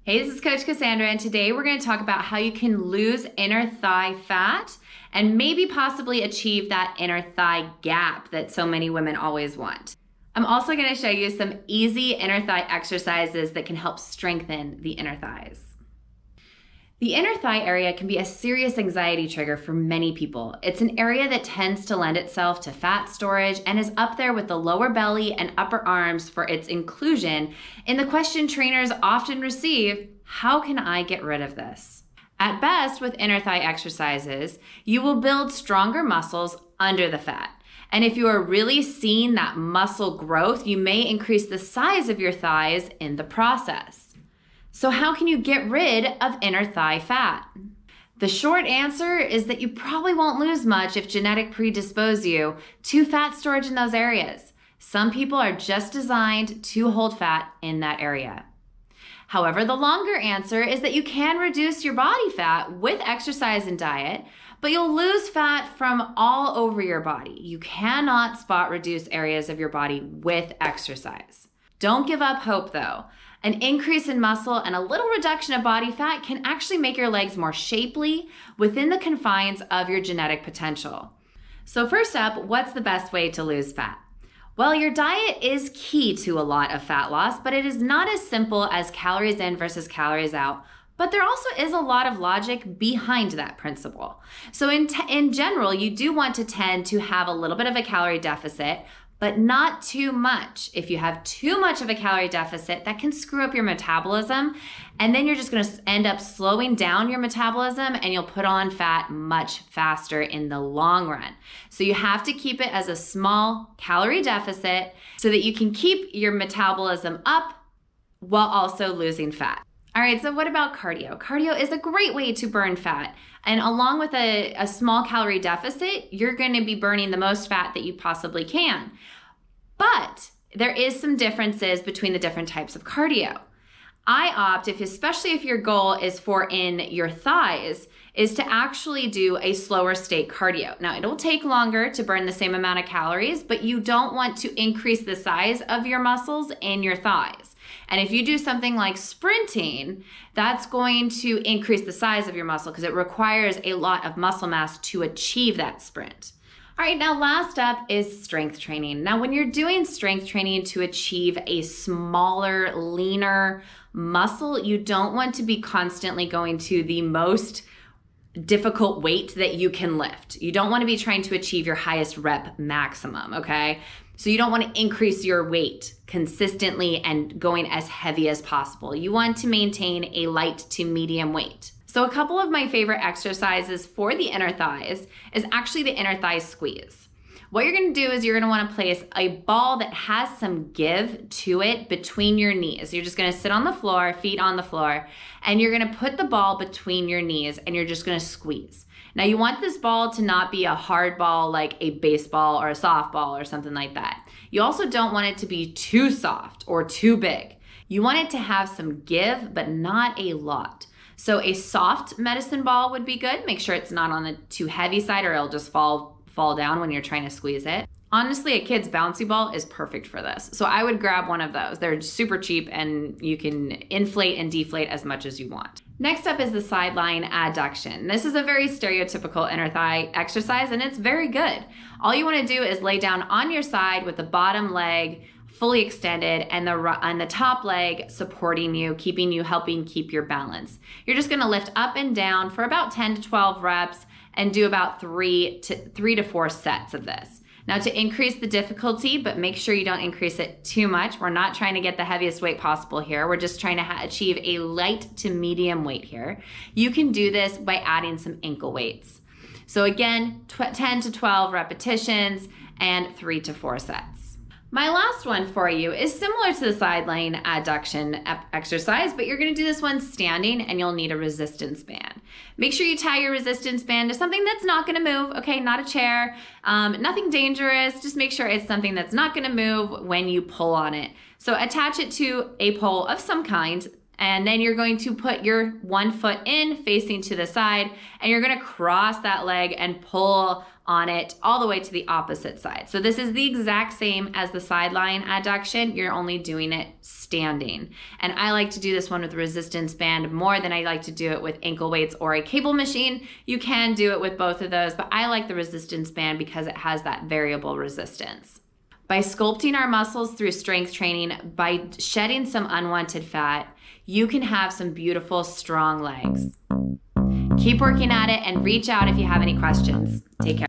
Hey, this is Coach Cassandra, and today we're going to talk about how you can lose inner thigh fat and maybe possibly achieve that inner thigh gap that so many women always want. I'm also going to show you some easy inner thigh exercises that can help strengthen the inner thighs. The inner thigh area can be a serious anxiety trigger for many people. It's an area that tends to lend itself to fat storage and is up there with the lower belly and upper arms for its inclusion in the question trainers often receive, how can I get rid of this? At best, with inner thigh exercises, you will build stronger muscles under the fat. And if you are really seeing that muscle growth, you may increase the size of your thighs in the process. So how can you get rid of inner thigh fat? The short answer is that you probably won't lose much if genetic predispose you to fat storage in those areas. Some people are just designed to hold fat in that area. However, the longer answer is that you can reduce your body fat with exercise and diet, but you'll lose fat from all over your body. You cannot spot reduce areas of your body with exercise. Don't give up hope though. An increase in muscle and a little reduction of body fat can actually make your legs more shapely within the confines of your genetic potential. So first up, what's the best way to lose fat? Well, your diet is key to a lot of fat loss, but it is not as simple as calories in versus calories out. But there also is a lot of logic behind that principle. So in general, you do want to tend to have a little bit of a calorie deficit, but not too much. If you have too much of a calorie deficit, that can screw up your metabolism, and then you're just gonna end up slowing down your metabolism and you'll put on fat much faster in the long run. So you have to keep it as a small calorie deficit so that you can keep your metabolism up while also losing fat. All right, so what about cardio? Cardio is a great way to burn fat. And along with a small calorie deficit, you're gonna be burning the most fat that you possibly can. But there is some differences between the different types of cardio. I opt, especially if your goal is for in your thighs, is to actually do a slower state cardio. Now, it'll take longer to burn the same amount of calories, but you don't want to increase the size of your muscles in your thighs. And if you do something like sprinting, that's going to increase the size of your muscle because it requires a lot of muscle mass to achieve that sprint. All right, now last up is strength training. Now, when you're doing strength training to achieve a smaller, leaner muscle, you don't want to be constantly going to the most difficult weight that you can lift. You don't want to be trying to achieve your highest rep maximum, okay? So you don't want to increase your weight consistently and going as heavy as possible. You want to maintain a light to medium weight. So a couple of my favorite exercises for the inner thighs is actually the inner thigh squeeze. What you're going to do is you're going to want to place a ball that has some give to it between your knees. You're just going to sit on the floor, feet on the floor, and you're going to put the ball between your knees and you're just going to squeeze. Now you want this ball to not be a hard ball like a baseball or a softball or something like that. You also don't want it to be too soft or too big. You want it to have some give, but not a lot. So a soft medicine ball would be good. Make sure it's not on the too heavy side or it'll just fall down when you're trying to squeeze it. Honestly, a kid's bouncy ball is perfect for this. So I would grab one of those. They're super cheap and you can inflate and deflate as much as you want. Next up is the sideline adduction. This is a very stereotypical inner thigh exercise and it's very good. All you want to do is lay down on your side with the bottom leg fully extended and the top leg supporting you, helping keep your balance. You're just going to lift up and down for about 10 to 12 reps and do about 3 to 4 sets of this. Now to increase the difficulty, but make sure you don't increase it too much. We're not trying to get the heaviest weight possible here. We're just trying to achieve a light to medium weight here. You can do this by adding some ankle weights. So again, 10 to 12 repetitions and 3 to 4 sets. My last one for you is similar to the sideline adduction exercise, but you're going to do this one standing and you'll need a resistance band. Make sure you tie your resistance band to something that's not going to move, okay? Not a chair, nothing dangerous. Just make sure it's something that's not going to move when you pull on it. So attach it to a pole of some kind And then you're going to put your one foot in facing to the side, and you're gonna cross that leg and pull on it all the way to the opposite side. So this is the exact same as the sideline adduction. You're only doing it standing. And I like to do this one with a resistance band more than I like to do it with ankle weights or a cable machine. You can do it with both of those, but I like the resistance band because it has that variable resistance. By sculpting our muscles through strength training, by shedding some unwanted fat, you can have some beautiful, strong legs. Keep working at it and reach out if you have any questions. Take care.